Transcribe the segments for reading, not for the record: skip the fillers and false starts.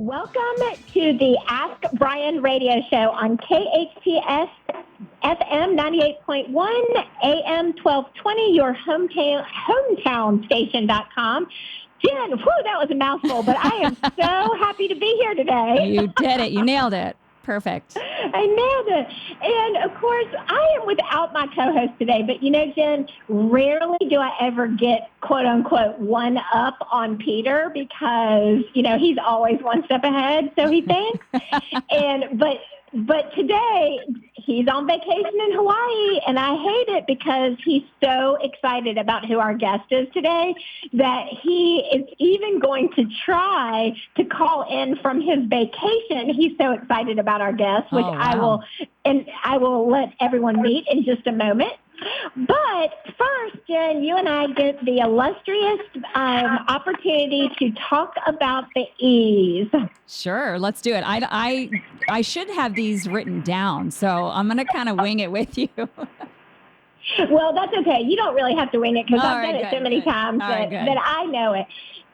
Welcome to the Ask Brien radio show on KHTS FM 98.1, AM 1220, your hometown station.com. Jen, whew, that was a mouthful, but I am so happy to be here today. You did it. You nailed it. Perfect. I nailed it. And of course, I am without my co-host today, but Jen, rarely do I ever get quote unquote one up on Peter because, he's always one step ahead, so he thinks. But today he's on vacation in Hawaii, and I hate it because he's so excited about who our guest is today that he is even going to try to call in from his vacation. He's so excited about our guest, which wow. I will let everyone meet in just a moment. But first, Jen, you and I get the illustrious opportunity to talk about the E's. Sure, let's do it. I should have these written down, so I'm going to kind of wing it with you. Well, that's okay. You don't really have to wing it because I've done it so many times that I know it.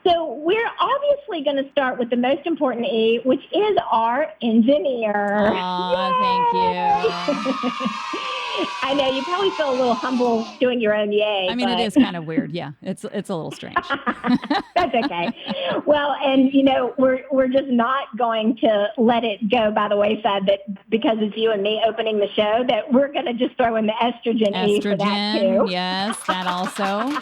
So we're obviously going to start with the most important E, which is our engineer. Oh, thank you. I know you probably feel a little humble doing your own yay. I mean, it is kind of weird. Yeah, it's a little strange. That's okay. Well, and we're just not going to let it go by the wayside that because it's you and me opening the show that we're going to just throw in the estrogen E for that too. Yes, that also.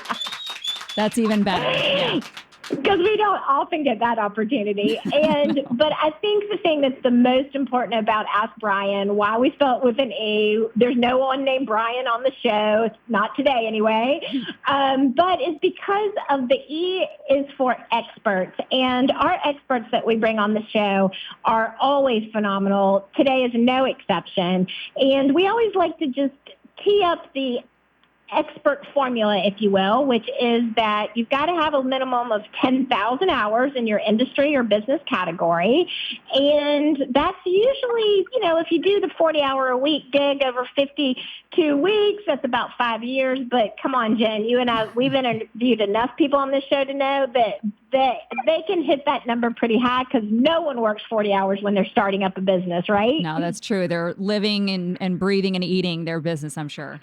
That's even better. Yeah. Because we don't often get that opportunity. But I think the thing that's the most important about Ask Brien, why we spell it with an E, there's no one named Brien on the show, not today anyway, but it's because of the E is for experts. And our experts that we bring on the show are always phenomenal. Today is no exception. And we always like to just tee up the expert formula, if you will, which is that you've got to have a minimum of 10,000 hours in your industry or business category. And that's usually, if you do the 40-hour-a-week gig over 52 weeks, that's about 5 years. But come on, Jen, you and I, we've interviewed enough people on this show to know that they can hit that number pretty high because no one works 40 hours when they're starting up a business, right? No, that's true. They're living and breathing and eating their business, I'm sure.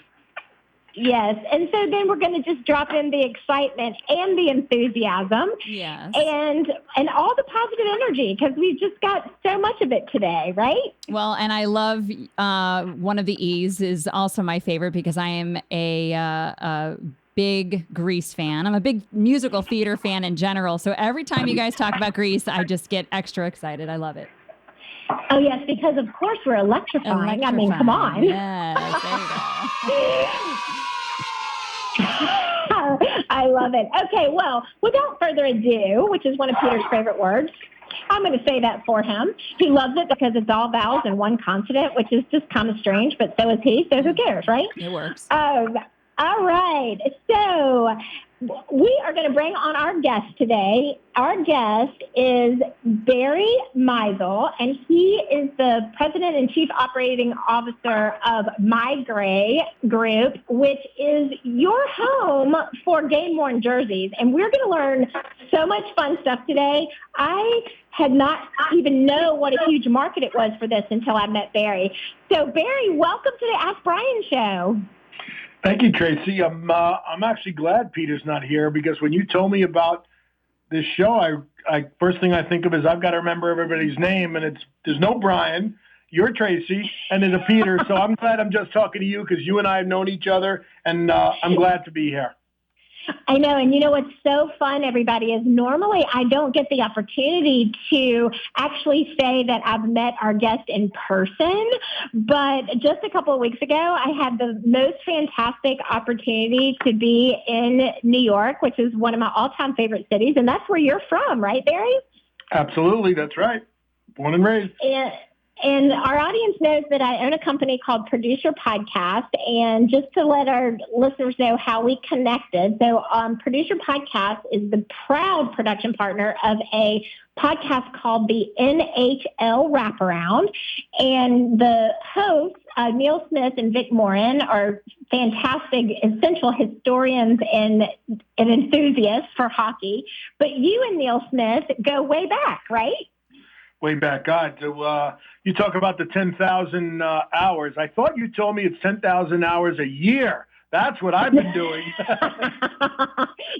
Yes. And so then we're going to just drop in the excitement and the enthusiasm. Yes. And all the positive energy because we've just got so much of it today, right? Well, and I love one of the E's is also my favorite because I am a big Grease fan. I'm a big musical theater fan in general. So every time you guys talk about Grease, I just get extra excited. I love it. Oh, yes, because of course we're electrifying. I mean, come on. Yes, there you go. I love it. Okay, well, without further ado, which is one of Peter's favorite words, I'm going to say that for him. He loves it because it's all vowels and one consonant, which is just kind of strange, but so is he, so who cares, right? It works. All right. So we are going to bring on our guest today. Our guest is Barry Meisel, and he is the President and Chief Operating Officer of MeiGray Group, which is your home for game-worn jerseys. And we're going to learn so much fun stuff today. I had not even know what a huge market it was for this until I met Barry. So, Barry, welcome to the Ask Brien show. Thank you, Tracy. I'm actually glad Peter's not here because when you told me about this show, I first thing I think of is I've got to remember everybody's name, and there's no Brien, you're Tracy, and there's a Peter. So I'm glad I'm just talking to you because you and I have known each other, and I'm glad to be here. I know, and what's so fun, everybody, is normally I don't get the opportunity to actually say that I've met our guest in person, but just a couple of weeks ago, I had the most fantastic opportunity to be in New York, which is one of my all-time favorite cities, and that's where you're from, right, Barry? Absolutely, that's right. Born and raised. And our audience knows that I own a company called Producer Podcast. And just to let our listeners know how we connected, so Producer Podcast is the proud production partner of a podcast called the NHL Wraparound. And the hosts, Neil Smith and Vic Morin, are fantastic, essential historians and enthusiasts for hockey. But you and Neil Smith go way back, right? Way back. God, you talk about the 10,000 hours. I thought you told me it's 10,000 hours a year. That's what I've been doing.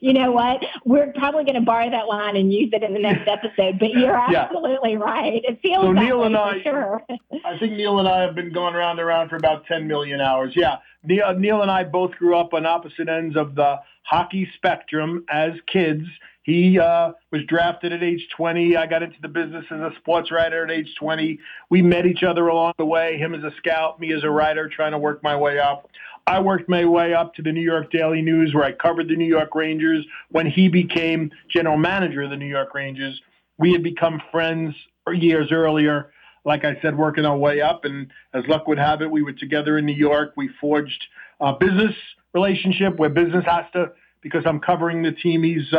You know what? We're probably going to borrow that line and use it in the next episode, but you're absolutely right. It feels so that Neil way and for sure. I think Neil and I have been going around for about 10 million hours. Yeah. Neil and I both grew up on opposite ends of the hockey spectrum as kids. He was drafted at age 20. I got into the business as a sports writer at age 20. We met each other along the way, him as a scout, me as a writer, trying to work my way up. I worked my way up to the New York Daily News, where I covered the New York Rangers. When he became general manager of the New York Rangers, we had become friends years earlier. Like I said, working our way up. And as luck would have it, we were together in New York. We forged a business relationship where business has to, because I'm covering the team he's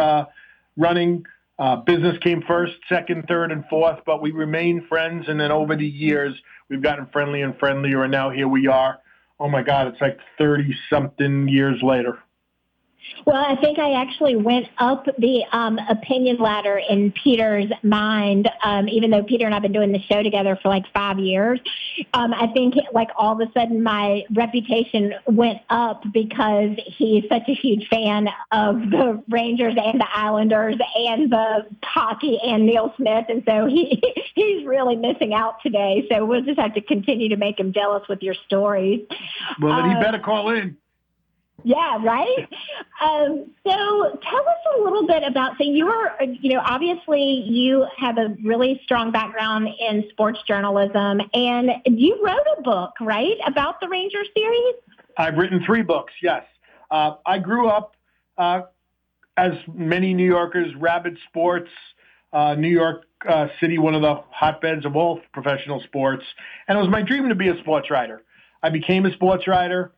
running. Business came first, second, third, and fourth, but we remained friends. And then over the years, we've gotten friendlier and friendlier. And now here we are. Oh, my God, it's like 30-something years later. Well, I think I actually went up the opinion ladder in Peter's mind, even though Peter and I have been doing the show together for like 5 years. I think like all of a sudden my reputation went up because he's such a huge fan of the Rangers and the Islanders and the hockey and Neil Smith. And so he's really missing out today. So we'll just have to continue to make him jealous with your stories. Well, then he better call in. Yeah, right? So tell us a little bit about, so you were, obviously you have a really strong background in sports journalism, and you wrote a book, right, about the Rangers series? I've written 3 books, yes. I grew up, as many New Yorkers, rabid sports, New York City, one of the hotbeds of all professional sports, and it was my dream to be a sports writer. I became a sports writer.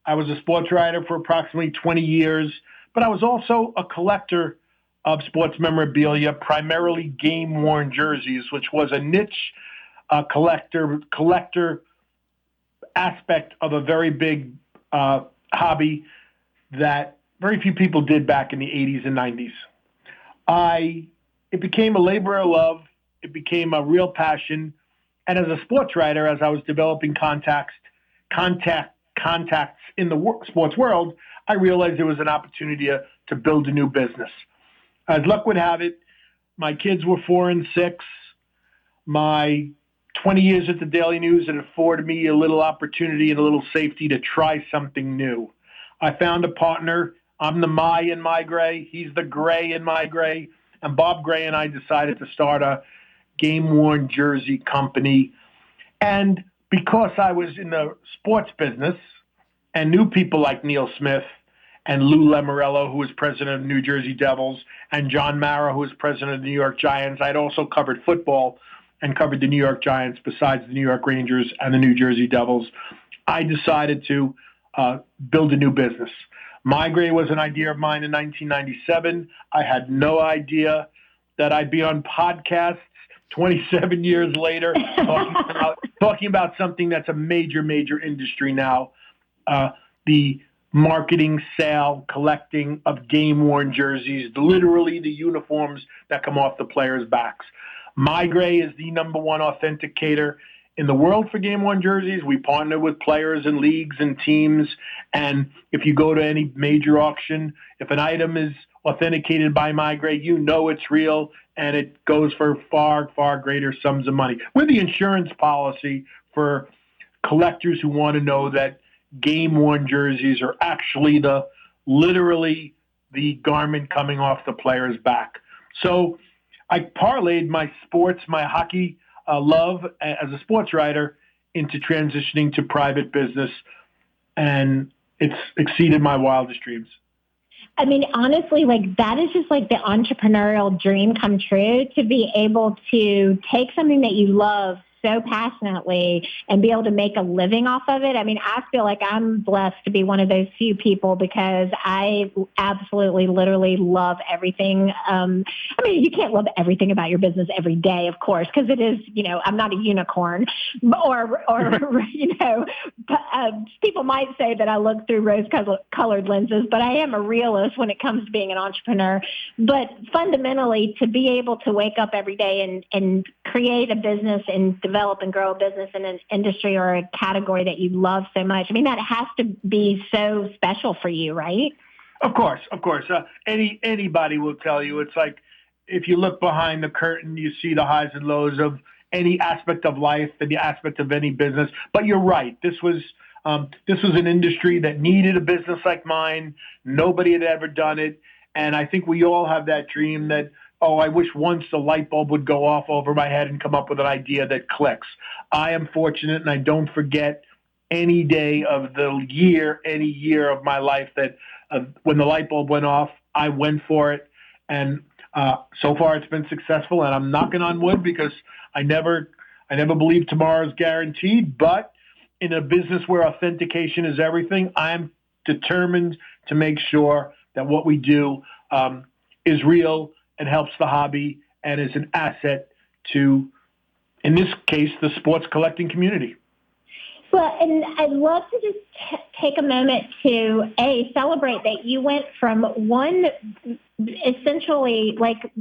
I was a sports writer for approximately 20 years, but I was also a collector of sports memorabilia, primarily game-worn jerseys, which was a niche collector aspect of a very big hobby that very few people did back in the 80s and 90s. It became a labor of love. It became a real passion. And as a sports writer, as I was developing contacts in the sports world, I realized there was an opportunity to build a new business. As luck would have it, my kids were 4 and 6. My 20 years at the Daily News had afforded me a little opportunity and a little safety to try something new. I found a partner. I'm the Mai in MeiGray. He's the Gray in MeiGray. And Bob Gray and I decided to start a game-worn jersey company. And because I was in the sports business and knew people like Neil Smith and Lou Lamoriello, who was president of the New Jersey Devils, and John Mara, who was president of the New York Giants, I'd also covered football and covered the New York Giants besides the New York Rangers and the New Jersey Devils. I decided to build a new business. MeiGray was an idea of mine in 1997. I had no idea that I'd be on podcasts 27 years later talking about something that's a major industry now, the marketing, sale, collecting of game-worn jerseys, literally the uniforms that come off the players' backs. MeiGray is the number one authenticator in the world for game-worn jerseys. We partner with players and leagues and teams, and if you go to any major auction, if an item is authenticated by MeiGray, you know it's real, and it goes for far greater sums of money. We're the insurance policy for collectors who want to know that game-worn jerseys are actually literally the garment coming off the player's back. So I parlayed my hockey love as a sports writer into transitioning to private business, and it's exceeded my wildest dreams. I mean, honestly, like that is just like the entrepreneurial dream come true, to be able to take something that you love so passionately and be able to make a living off of it. I mean, I feel like I'm blessed to be one of those few people because I absolutely, literally love everything. I mean, you can't love everything about your business every day, of course, because it is, I'm not a unicorn or people might say that I look through rose-colored lenses, but I am a realist when it comes to being an entrepreneur. But fundamentally, to be able to wake up every day and create a business and develop and grow a business in an industry or a category that you love so much, I mean, that has to be so special for you, right? Of course. Anybody will tell you. It's like if you look behind the curtain, you see the highs and lows of any aspect of life and the aspect of any business. But you're right. This was an industry that needed a business like mine. Nobody had ever done it. And I think we all have that dream that, I wish once the light bulb would go off over my head and come up with an idea that clicks. I am fortunate, and I don't forget any day of the year, any year of my life that when the light bulb went off, I went for it. And so far it's been successful, and I'm knocking on wood because I never believe tomorrow is guaranteed. But in a business where authentication is everything, I'm determined to make sure that what we do is real and helps the hobby and is an asset to, in this case, the sports collecting community. Well, and I'd love to just take a moment to, celebrate that you went from one essentially like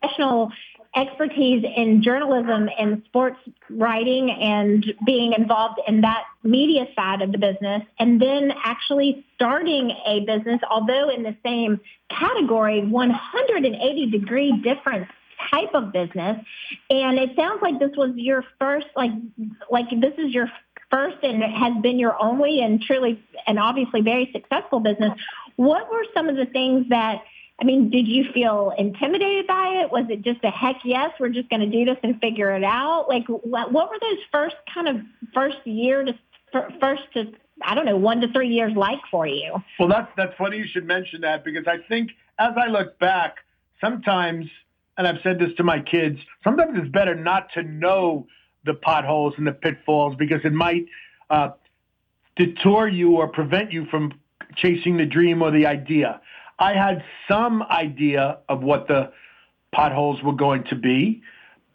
professional expertise in journalism and sports writing and being involved in that media side of the business, and then actually starting a business, although in the same category, 180-degree difference type of business. And it sounds like this was your first, like this is your first and it has been your only and truly and obviously very successful business. What were some of the things that, did you feel intimidated by it? Was it just a heck yes, we're just going to do this and figure it out? Like, what were those first 1 to 3 years like for you? Well, that's funny you should mention that, because I think as I look back, sometimes, and I've said this to my kids, sometimes it's better not to know the potholes and the pitfalls because it might detour you or prevent you from chasing the dream or the idea. I had some idea of what the potholes were going to be,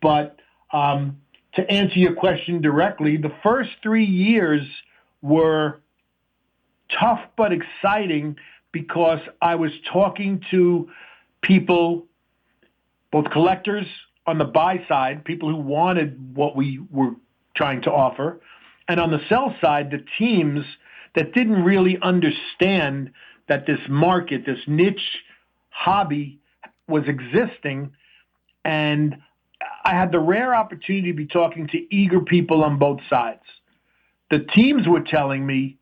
but to answer your question directly, the first 3 years were tough but exciting because I was talking to people, both collectors on the buy side, people who wanted what we were trying to offer, and on the sell side, the teams that didn't really understand that this market, this niche hobby was existing. And I had the rare opportunity to be talking to eager people on both sides. The teams were telling me,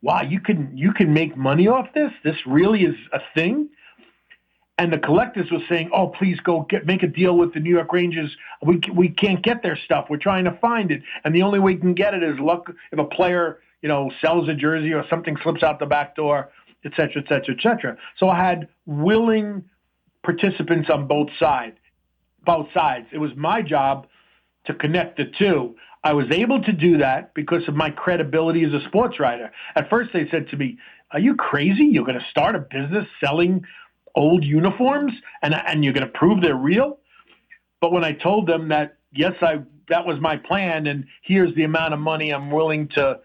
wow, you can make money off this? This really is a thing? And the collectors were saying, oh, please go make a deal with the New York Rangers. We can't get their stuff. We're trying to find it. And the only way you can get it is luck if a player, sells a jersey or something slips out the back door, et cetera, et cetera, et cetera. So I had willing participants on both sides. It was my job to connect the two. I was able to do that because of my credibility as a sports writer. At first they said to me, are you crazy? You're going to start a business selling old uniforms and you're going to prove they're real? But when I told them that, yes, that was my plan, and here's the amount of money I'm willing to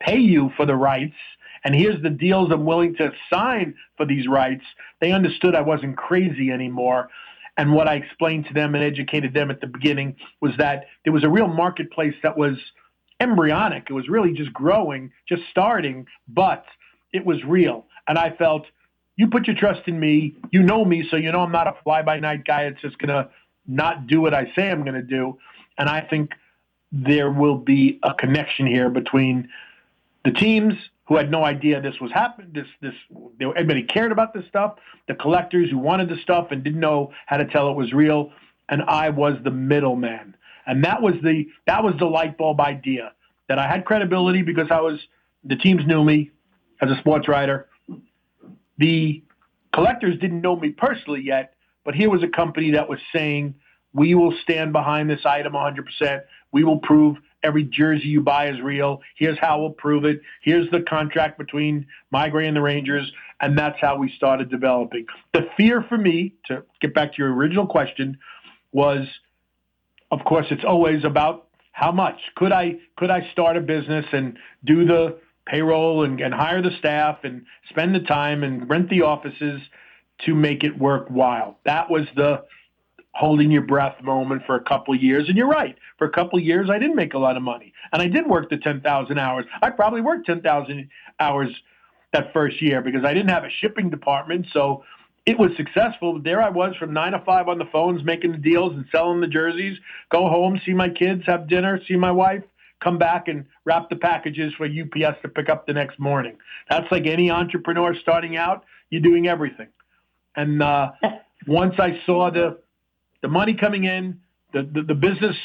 pay you for the rights, and here's the deals I'm willing to sign for these rights, they understood I wasn't crazy anymore. And what I explained to them and educated them at the beginning was that there was a real marketplace that was embryonic. It was really just growing, just starting, but it was real. And I felt, you put your trust in me, you know me, so you know I'm not a fly-by-night guy that's just going to not do what I say I'm going to do. And I think there will be a connection here between the teams who had no idea this was happening, everybody cared about this stuff, the collectors who wanted the stuff and didn't know how to tell it was real, and I was the middleman. And that was the light bulb idea, that I had credibility because the teams knew me as a sports writer. The collectors didn't know me personally yet, but here was a company that was saying, we will stand behind this item 100%. We will prove every jersey you buy is real. Here's how we'll prove it. Here's the contract between MeiGray and the Rangers. And that's how we started developing. The fear for me, to get back to your original question, was, of course, it's always about how much. Could I start a business and do the payroll and hire the staff and spend the time and rent the offices to make it worthwhile? That was the holding your breath moment for a couple of years. And you're right. For a couple of years, I didn't make a lot of money. And I did work the 10,000 hours. I probably worked 10,000 hours that first year because I didn't have a shipping department. So it was successful. There I was from 9 to 5 on the phones, making the deals and selling the jerseys, go home, see my kids, have dinner, see my wife, come back and wrap the packages for UPS to pick up the next morning. That's like any entrepreneur starting out, you're doing everything. And once I saw the money coming in, the business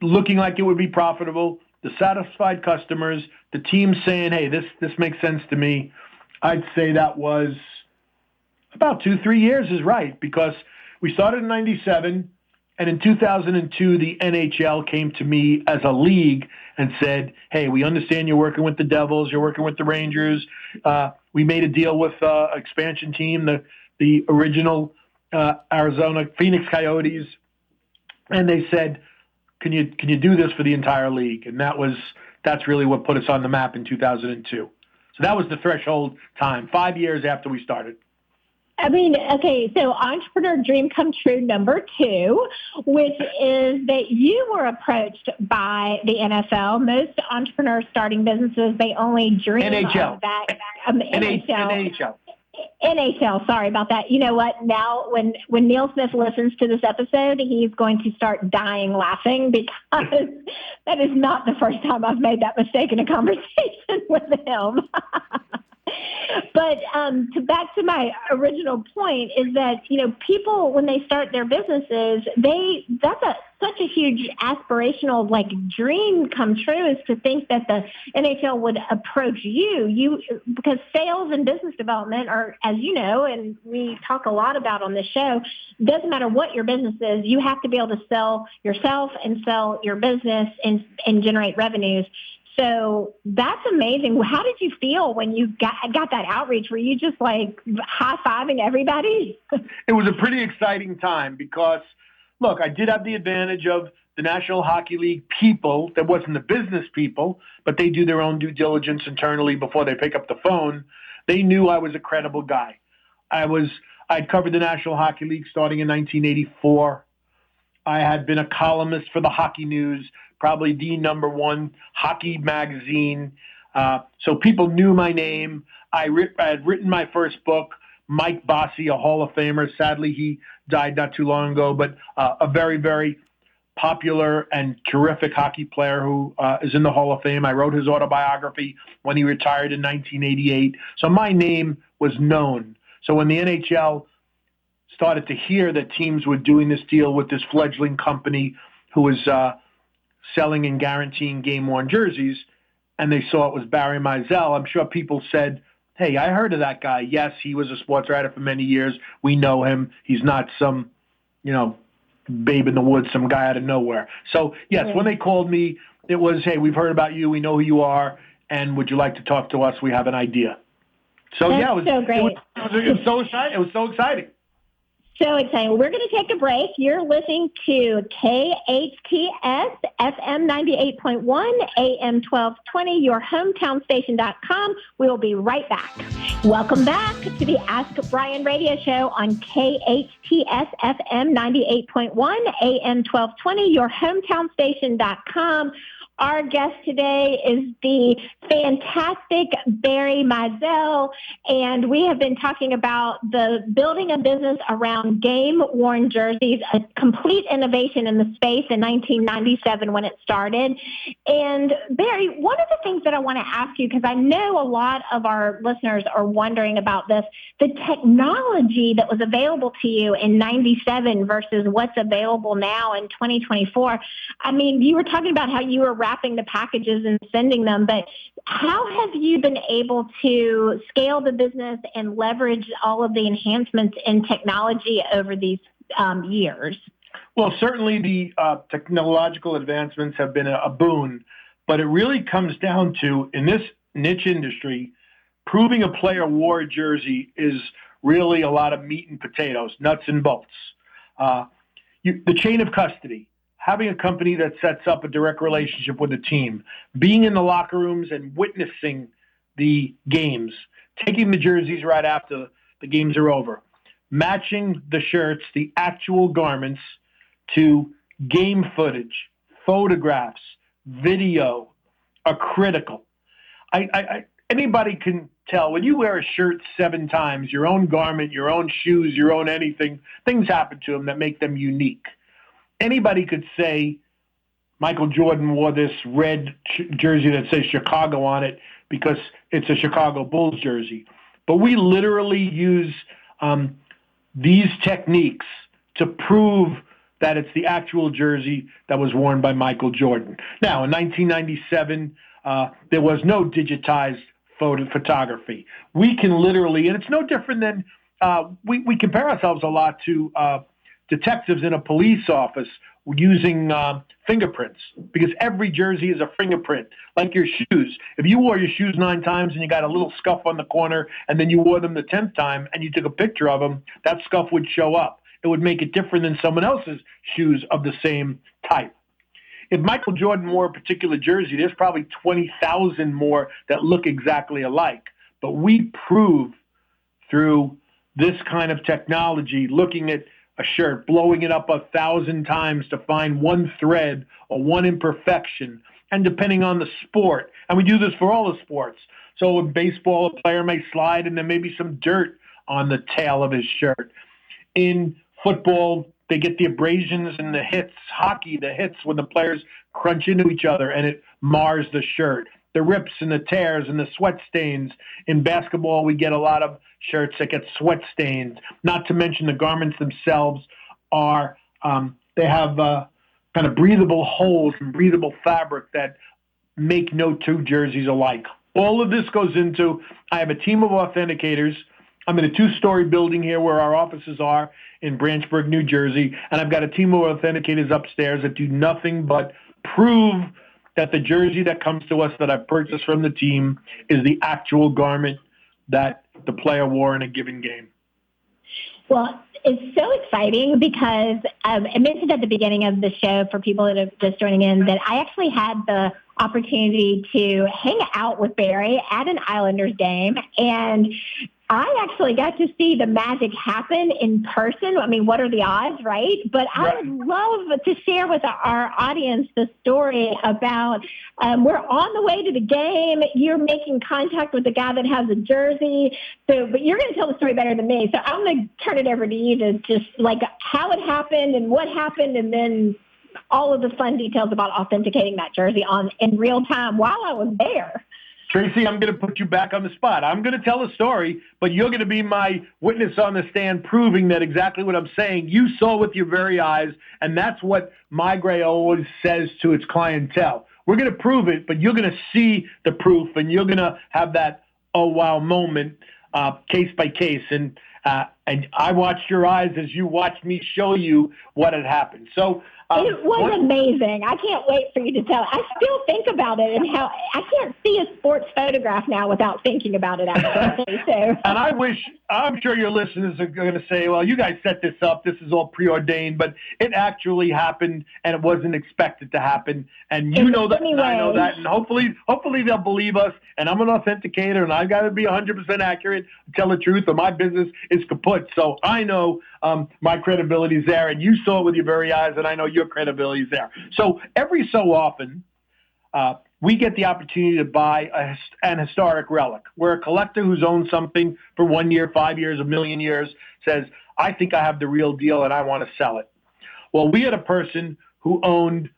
looking like it would be profitable, the satisfied customers, the team saying, hey, this makes sense to me, I'd say that was about 2-3 years is right, because we started in 97, and in 2002, the NHL came to me as a league and said, hey, we understand you're working with the Devils, you're working with the Rangers. We made a deal with an expansion team, the original Arizona Phoenix Coyotes, and they said, can you do this for the entire league? And that's really what put us on the map in 2002. So that was the threshold time, 5 years after we started. I mean, okay, so entrepreneur dream come true number 2, which is that you were approached by the NFL. Most entrepreneurs starting businesses, they only dream NHL. of that. NHL, sorry about that. You know what? Now, when Neil Smith listens to this episode, he's going to start dying laughing, because that is not the first time I've made that mistake in a conversation with him. But back to my original point is that, people, when they start their businesses, that's such a huge aspirational dream come true, is to think that the NHL would approach you because sales and business development are, as you know, and we talk a lot about on this show, doesn't matter what your business is, you have to be able to sell yourself and sell your business and generate revenues. So that's amazing. How did you feel when you got that outreach? Were you just high-fiving everybody? It was a pretty exciting time because, look, I did have the advantage of the National Hockey League people. That wasn't the business people, but they do their own due diligence internally before they pick up the phone. They knew I was a credible guy. I'd covered the National Hockey League starting in 1984. I had been a columnist for the Hockey News, probably the number one hockey magazine. So people knew my name. I had written my first book, Mike Bossy, a Hall of Famer. Sadly, he died not too long ago, but a very, very popular and terrific hockey player who is in the Hall of Fame. I wrote his autobiography when he retired in 1988. So my name was known. So when the NHL started to hear that teams were doing this deal with this fledgling company who was selling and guaranteeing game-worn jerseys, and they saw it was Barry Mizell, I'm sure people said, hey, I heard of that guy. Yes, he was a sports writer for many years. We know him. He's not some, babe in the woods, some guy out of nowhere. So, yes, when they called me, it was, hey, we've heard about you. We know who you are, and would you like to talk to us? We have an idea. So, That's yeah, it was so great. It was so exciting. It was so exciting. So exciting. We're going to take a break. You're listening to KHTS FM 98.1 AM 1220, your hometownstation.com. We will be right back. Welcome back to the Ask Brien radio show on KHTS FM 98.1 AM 1220, your hometownstation.com. Our guest today is the fantastic Barry Mizell, and we have been talking about the building a business around game-worn jerseys, a complete innovation in the space in 1997 when it started. And Barry, one of the things that I want to ask you, because I know a lot of our listeners are wondering about this, the technology that was available to you in 97 versus what's available now in 2024. I mean, you were talking about how you were wrapping the packages and sending them, but how have you been able to scale the business and leverage all of the enhancements in technology over these years? Well, certainly the technological advancements have been a boon, but it really comes down to, in this niche industry, proving a player wore a jersey is really a lot of meat and potatoes, nuts and bolts. Uh, the chain of custody, having a company that sets up a direct relationship with the team, being in the locker rooms and witnessing the games, taking the jerseys right after the games are over, matching the shirts, the actual garments, to game footage, photographs, video are critical. Anybody can tell when you wear a shirt 7 times, your own garment, your own shoes, your own anything, things happen to them that make them unique. Anybody could say Michael Jordan wore this red jersey that says Chicago on it because it's a Chicago Bulls jersey. But we literally use these techniques to prove that it's the actual jersey that was worn by Michael Jordan. Now, in 1997, there was no digitized photography. We can literally, and it's no different than, we compare ourselves a lot to detectives in a police office using fingerprints, because every jersey is a fingerprint, like your shoes. If you wore your shoes 9 times and you got a little scuff on the corner, and then you wore them the 10th time and you took a picture of them, that scuff would show up. It would make it different than someone else's shoes of the same type. If Michael Jordan wore a particular jersey, there's probably 20,000 more that look exactly alike. But we prove through this kind of technology, looking at a shirt, blowing it up 1,000 times to find one thread or one imperfection, and depending on the sport, and we do this for all the sports. So in baseball, a player may slide and there may be some dirt on the tail of his shirt. In football, they get the abrasions and the hits. Hockey, the hits when the players crunch into each other and it mars the shirt. The rips and the tears and the sweat stains. In basketball, we get a lot of shirts that get sweat stains. Not to mention the garments themselves are, they have kind of breathable holes and breathable fabric that make no 2 jerseys alike. All of this goes into, I have a team of authenticators. I'm in a 2-story building here where our offices are in Branchburg, New Jersey, and I've got a team of authenticators upstairs that do nothing but prove that the jersey that comes to us that I've purchased from the team is the actual garment that the player wore in a given game. Well, it's so exciting because I mentioned at the beginning of the show for people that are just joining in that I actually had the opportunity to hang out with Barry at an Islanders game, and I actually got to see the magic happen in person. I mean, what are the odds, right? But I would love to share with our audience the story about we're on the way to the game. You're making contact with the guy that has a jersey. But you're going to tell the story better than me. So I'm going to turn it over to you to just like how it happened and what happened, and then all of the fun details about authenticating that jersey in real time while I was there. Tracy, I'm going to put you back on the spot. I'm going to tell a story, but you're going to be my witness on the stand proving that exactly what I'm saying you saw with your very eyes, and that's what MeiGray always says to its clientele. We're going to prove it, but you're going to see the proof, and you're going to have that oh, wow moment case by case. And I watched your eyes as you watched me show you what had happened. So it was amazing. I can't wait for you to tell. I still think about it and how I can't see a sports photograph now without thinking about it. Actually, so. And I'm sure your listeners are going to say, well, you guys set this up. This is all preordained, but it actually happened and it wasn't expected to happen. And you know that, and I know that, and hopefully they'll believe us. And I'm an authenticator, and I've got to be 100% accurate, tell the truth, or my business is kaput. So I know my credibility is there, and you saw it with your very eyes, and I know your credibility is there. So every so often, we get the opportunity to buy an historic relic, where a collector who's owned something for 1 year, 5 years, 1,000,000 years says, I think I have the real deal and I want to sell it. Well, we had a person who owned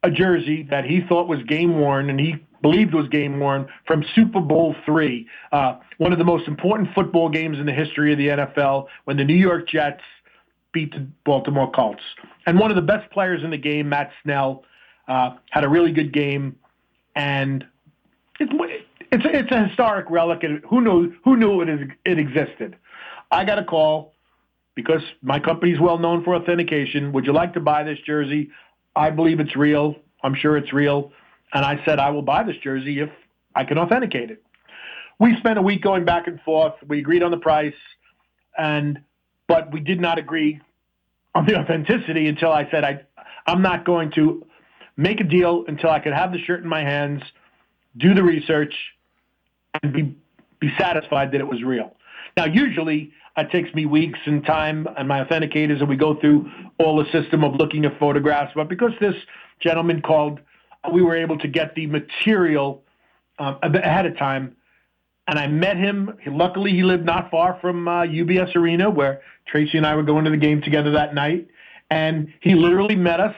a jersey that he thought was game worn, and he believed was game worn, from Super Bowl III, one of the most important football games in the history of the NFL, when the New York Jets beat the Baltimore Colts. And one of the best players in the game, Matt Snell, had a really good game, and it's a historic relic, and who knew it existed. I got a call because my company's well known for authentication. Would you like to buy this jersey? I believe it's real. I'm sure it's real. And I said, I will buy this jersey if I can authenticate it. We spent a week going back and forth. We agreed on the price, but we did not agree on the authenticity until I said, I'm not going to make a deal until I could have the shirt in my hands, do the research, and be satisfied that it was real. Now, usually it takes me weeks and time and my authenticators, and we go through all the system of looking at photographs. But because this gentleman called, we were able to get the material ahead of time. And I met him. Luckily, he lived not far from UBS Arena, where Tracy and I were going to the game together that night. And he literally met us,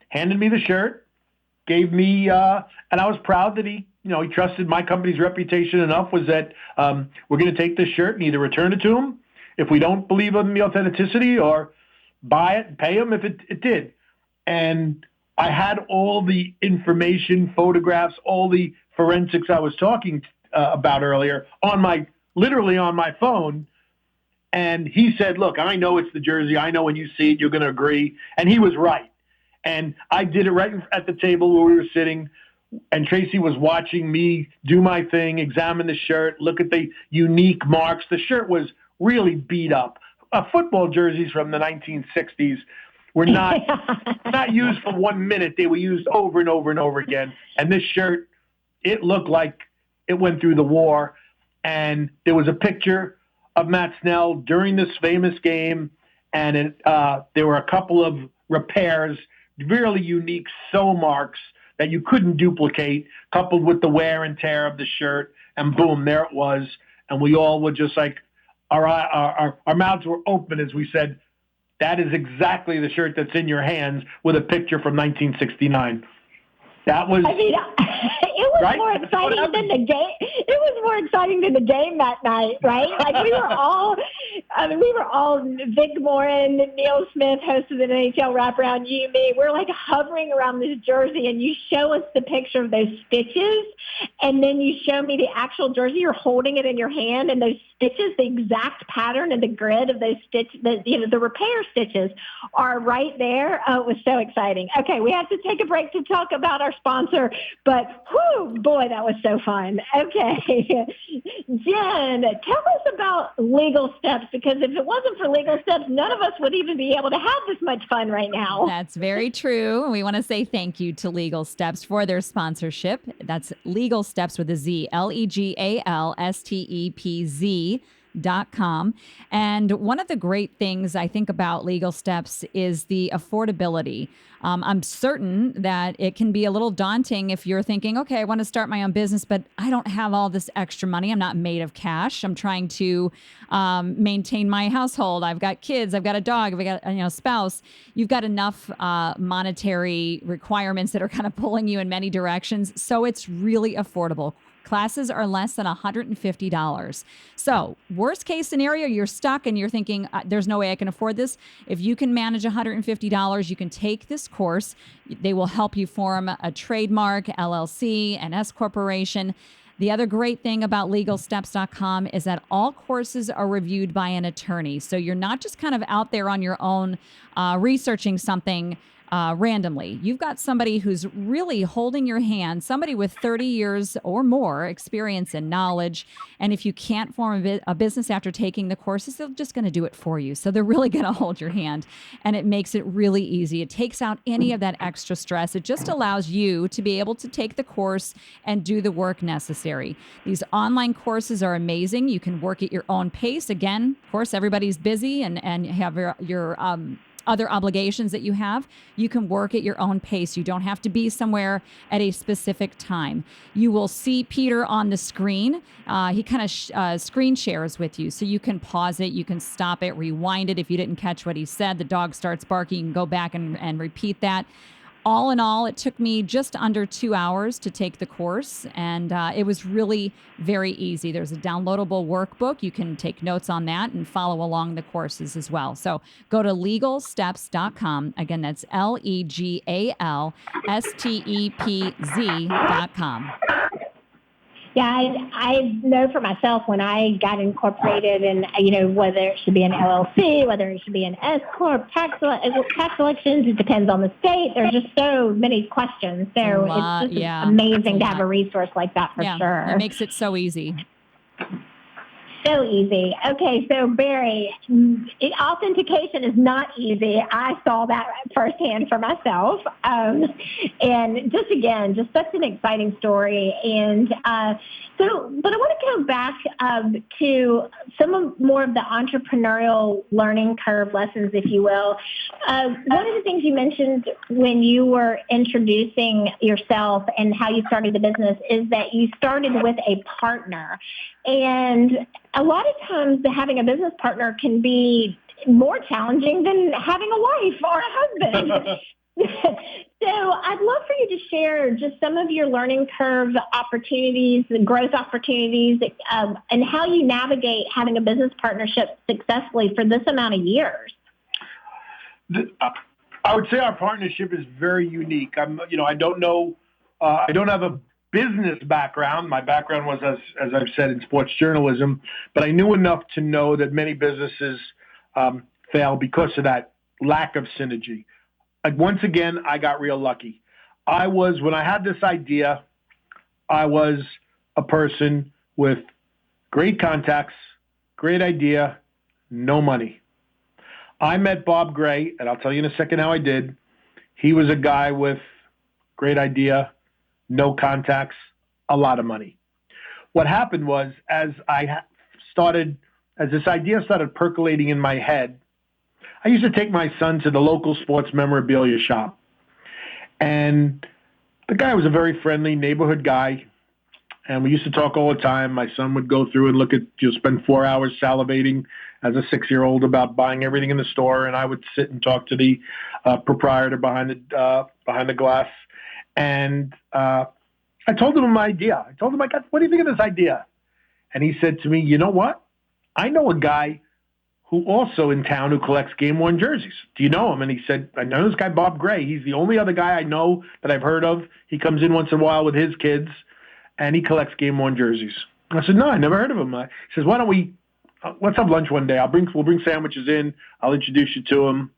handed me the shirt, gave me, and I was proud that he trusted my company's reputation enough, was that we're going to take this shirt and either return it to him if we don't believe in the authenticity, or buy it and pay him if it did. And I had all the information, photographs, all the forensics I was talking about earlier literally on my phone. And he said, look, I know it's the jersey. I know when you see it, you're going to agree. And he was right. And I did it right at the table where we were sitting. And Tracy was watching me do my thing, examine the shirt, look at the unique marks. The shirt was really beat up. Football jerseys from the 1960s were not used for 1 minute. They were used over and over and over again. And this shirt, it looked like it went through the war. And there was a picture of Matt Snell during this famous game. And there were a couple of repairs, really unique sew marks that you couldn't duplicate, coupled with the wear and tear of the shirt. And boom, there it was. And we all were just like, our mouths were open as we said, that is exactly the shirt that's in your hands, with a picture from 1969. That was. It was right? More exciting than the game. It was more exciting than the game that night, right? Like we were all Vic Morin, Neil Smith hosted an NHL wraparound. You, me, we're like hovering around this jersey, and you show us the picture of those stitches, and then you show me the actual jersey. You're holding it in your hand, and those stitches, the exact pattern and the grid of those stitches, the repair stitches are right there. Oh, it was so exciting. Okay, we have to take a break to talk about our sponsor, but whoo, boy, that was so fun. Okay, Jen, tell us about Legal Steps, because if it wasn't for Legal Steps, none of us would even be able to have this much fun right now. That's very true. We want to say thank you to Legal Steps for their sponsorship. That's Legal Steps with a Z, LegalStepz.com. And one of the great things I think about Legal Steps is the affordability. I'm certain that it can be a little daunting if you're thinking, okay, I want to start my own business, but I don't have all this extra money. I'm not made of cash. I'm trying to maintain my household. I've got kids. I've got a dog. I've got a spouse. You've got enough monetary requirements that are kind of pulling you in many directions. So it's really affordable. Classes are less than $150. So worst case scenario, you're stuck and you're thinking, there's no way I can afford this. If you can manage $150, you can take this course. They will help you form a trademark, LLC, an S corporation. The other great thing about LegalSteps.com is that all courses are reviewed by an attorney. So you're not just kind of out there on your own researching something randomly. You've got somebody who's really holding your hand, somebody with 30 years or more experience and knowledge. And if you can't form a business after taking the courses, they're just going to do it for you. So they're really going to hold your hand, and it makes it really easy. It takes out any of that extra stress. It just allows you to be able to take the course and do the work necessary. These online courses are amazing. You can work at your own pace. Again, of course, everybody's busy and have your other obligations that you have. You can work at your own pace. You don't have to be somewhere at a specific time. You will see Peter on the screen. He kind of screen shares with you. So you can pause it. You can stop it, rewind it. If you didn't catch what he said, the dog starts barking, you can go back and repeat that. All in all, it took me just under 2 hours to take the course, and it was really very easy. There's a downloadable workbook. You can take notes on that and follow along the courses as well. So go to LegalSteps.com. Again, that's LegalStepz.com. Yeah, I know for myself when I got incorporated and, whether it should be an LLC, whether it should be an S Corp, tax elections, it depends on the state. There's just so many questions. So it's just amazing to have a resource like that for sure. It makes it so easy. So easy. Okay, so Barry, authentication is not easy. I saw that firsthand for myself. And just such an exciting story. And but I want to go back to more of the entrepreneurial learning curve lessons, if you will. One of the things you mentioned when you were introducing yourself and how you started the business is that you started with a partner. And a lot of times having a business partner can be more challenging than having a wife or a husband. So I'd love for you to share just some of your learning curve opportunities and growth opportunities and how you navigate having a business partnership successfully for this amount of years. I would say our partnership is very unique. I don't know, I don't have a business background. My background was, as I've said, in sports journalism, but I knew enough to know that many businesses fail because of that lack of synergy. Once again, I got real lucky. When I had this idea, I was a person with great contacts, great idea, no money. I met Bob Gray, and I'll tell you in a second how I did. He was a guy with great idea, no contacts, a lot of money. What happened was, as this idea started percolating in my head, I used to take my son to the local sports memorabilia shop. And the guy was a very friendly neighborhood guy. And we used to talk all the time. My son would go through and spend 4 hours salivating as a 6-year-old about buying everything in the store. And I would sit and talk to the proprietor behind the glass. And I told him my idea. I told him, what do you think of this idea? And he said to me, you know what? I know a guy who also in town who collects game-worn jerseys. Do you know him? And he said, I know this guy, Bob Gray. He's the only other guy I know that I've heard of. He comes in once in a while with his kids, and he collects game-worn jerseys. I said, no, I never heard of him. He says, why don't we, let's have lunch one day. We'll bring sandwiches in. I'll introduce you to him.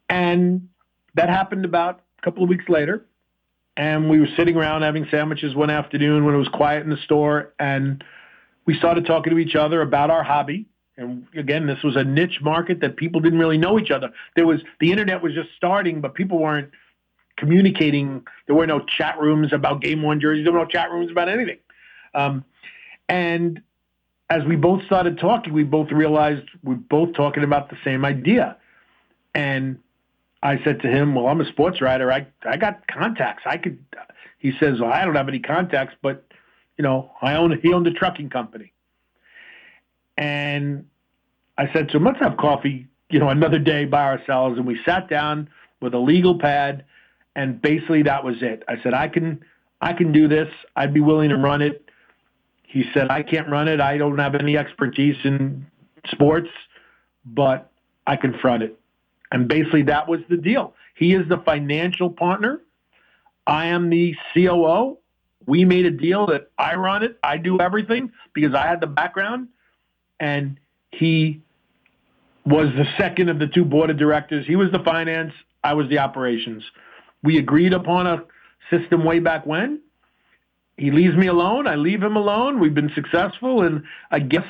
And that happened about a couple of weeks later. And we were sitting around having sandwiches one afternoon when it was quiet in the store. And we started talking to each other about our hobby. And again, this was a niche market that people didn't really know each other. The internet was just starting, but people weren't communicating. There were no chat rooms about game-worn jerseys. There were no chat rooms about anything. And as we both started talking, we both realized we're both talking about the same idea. And I said to him, well, I'm a sports writer. I got contacts. He says, well, I don't have any contacts, but, he owned a trucking company. And I said to him, let's have coffee, another day by ourselves. And we sat down with a legal pad, and basically that was it. I said, I can do this. I'd be willing to run it. He said, I can't run it. I don't have any expertise in sports, but I can front it. And basically that was the deal. He is the financial partner. I am the COO. We made a deal that I run it. I do everything because I had the background. And he was the second of the two board of directors. He was the finance. I was the operations. We agreed upon a system way back when. He leaves me alone. I leave him alone. We've been successful. And I guess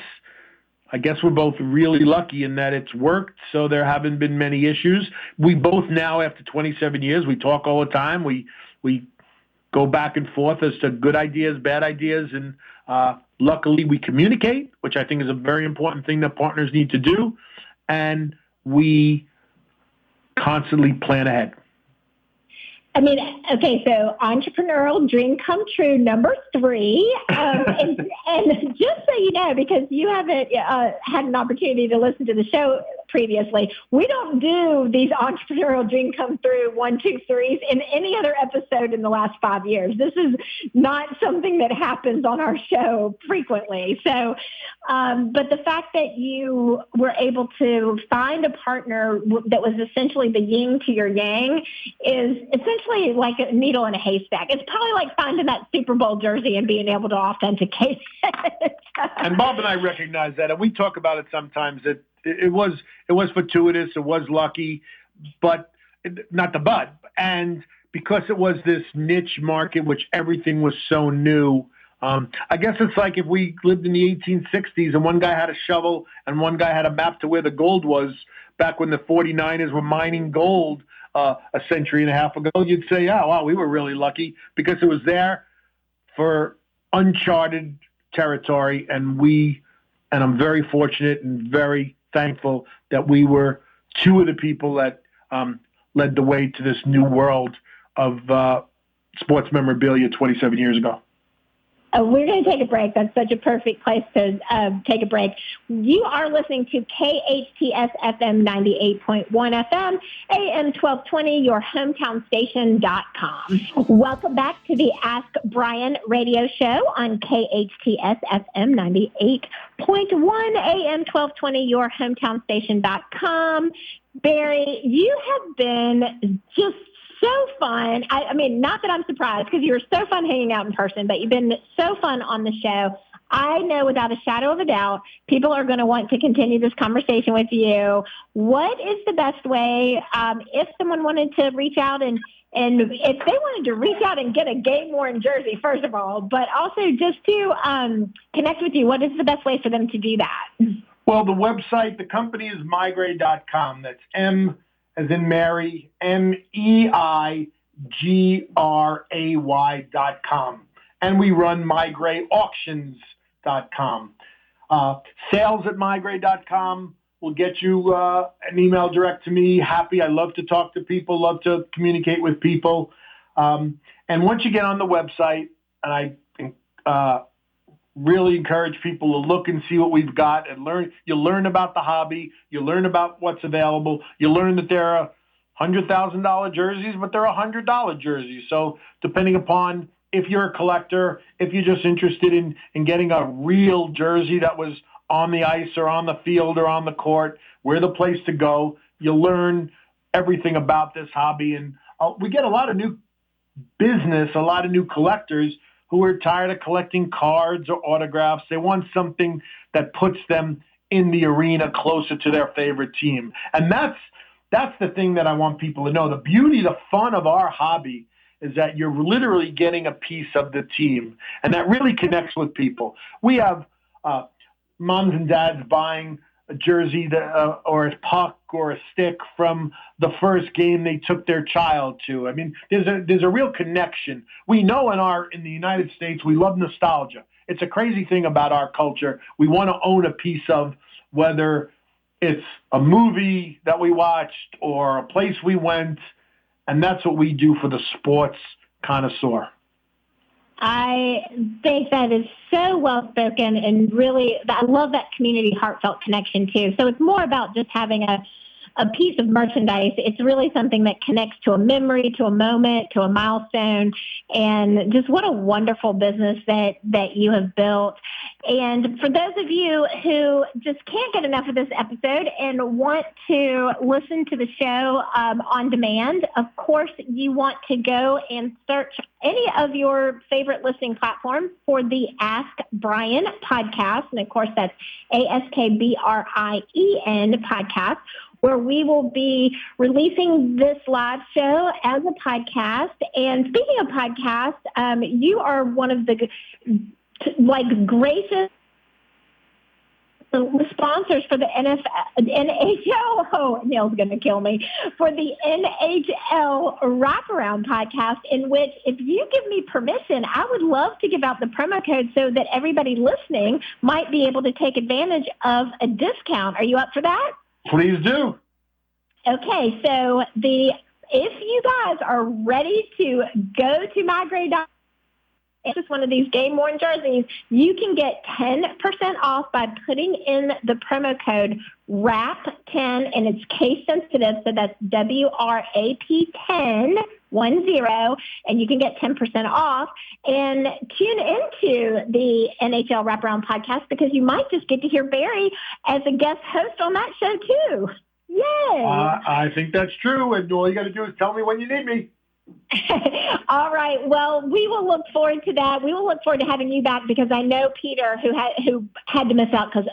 we're both really lucky in that it's worked. So there haven't been many issues. We both now, after 27 years, we talk all the time. We go back and forth as to good ideas, bad ideas, and luckily we communicate, which I think is a very important thing that partners need to do, and we constantly plan ahead. I mean, okay, so entrepreneurial dream come true, number 3. And just so you know, because you haven't had an opportunity to listen to the show, previously, we don't do these entrepreneurial dream come through 1, 2, 3s in any other episode in the last 5 years. This is not something that happens on our show frequently. So, but the fact that you were able to find a partner that was essentially the yin to your yang is essentially like a needle in a haystack. It's probably like finding that Super Bowl jersey and being able to authenticate it. And Bob and I recognize that, and we talk about it sometimes, that it was fortuitous, it was lucky, but not the but. And because it was this niche market, which everything was so new, I guess it's like if we lived in the 1860s and one guy had a shovel and one guy had a map to where the gold was back when the 49ers were mining gold a century and a half ago, you'd say, oh, wow, we were really lucky because it was there for uncharted territory, and I'm very fortunate and very thankful that we were two of the people that led the way to this new world of sports memorabilia 27 years ago. We're going to take a break. That's such a perfect place to take a break. You are listening to KHTS FM 98.1 FM, AM 1220, your hometown station.com. Welcome back to the Ask Brien radio show on KHTS FM 98.1, AM 1220, your hometown station.com. Barry, you have been just so fun. I mean, not that I'm surprised because you were so fun hanging out in person, but you've been so fun on the show. I know without a shadow of a doubt, people are going to want to continue this conversation with you. What is the best way if someone wanted to reach out and if they wanted to reach out and get a game-worn jersey, first of all, but also just to connect with you, what is the best way for them to do that? Well, the website, the company is MeiGray.com. That's M as in Mary, MEIGRAY.com. And we run MeiGrayAuctions.com. Sales at MeiGray.com will get you an email direct to me. Happy. I love to talk to people, love to communicate with people. And once you get on the website, and I really encourage people to look and see what we've got and learn. You'll learn about the hobby. You'll learn about what's available. You'll learn that there are $100,000 jerseys, but there are $100 jerseys. So depending upon if you're a collector, if you're just interested in getting a real jersey that was on the ice or on the field or on the court, we're the place to go. You'll learn everything about this hobby. And we get a lot of new business, a lot of new collectors who are tired of collecting cards or autographs. They want something that puts them in the arena closer to their favorite team. And that's the thing that I want people to know. The beauty, the fun of our hobby is that you're literally getting a piece of the team. And that really connects with people. We have moms and dads buying a jersey or a puck or a stick from the first game they took their child to. I mean, there's a real connection. We know in the United States, we love nostalgia. It's a crazy thing about our culture. We want to own a piece of, whether it's a movie that we watched or a place we went, and that's what we do for the sports connoisseur. I think that is so well spoken, and really, I love that community heartfelt connection too. So it's more about just having a piece of merchandise. It's really something that connects to a memory, to a moment, to a milestone, and just what a wonderful business that you have built. And for those of you who just can't get enough of this episode and want to listen to the show on demand, of course, you want to go and search any of your favorite listening platforms for the Ask Brien podcast. And of course, that's AskBrien podcast, where we will be releasing this live show as a podcast. And speaking of podcasts, you are one of the gracious sponsors for the NHL. Oh, Neil's going to kill me. For the NHL Wraparound podcast, in which, if you give me permission, I would love to give out the promo code so that everybody listening might be able to take advantage of a discount. Are you up for that? Please do. Okay, so if you guys are ready to go to MeiGray.com it's just one of these game-worn jerseys, you can get 10% off by putting in the promo code WRAP10, and it's case sensitive, so that's WRAP10, 10, and you can get 10% off. And tune into the NHL Wraparound podcast because you might just get to hear Barry as a guest host on that show too. Yay! I think that's true, and all you got to do is tell me when you need me. All right. Well, we will look forward to that. We will look forward to having you back because I know Peter, who had to miss out because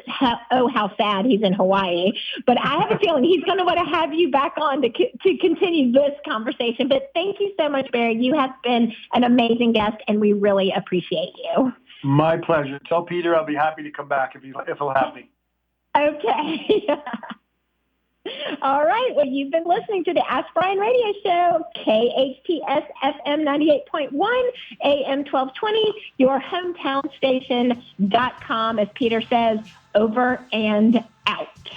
how sad he's in Hawaii. But I have a feeling he's going to want to have you back on to continue this conversation. But thank you so much, Barry. You have been an amazing guest, and we really appreciate you. My pleasure. Tell Peter I'll be happy to come back if he'll have me. Okay. All right. Well, you've been listening to the Ask Brien radio show, KHTS FM 98.1, AM 1220, your hometown station.com, as Peter says, over and out.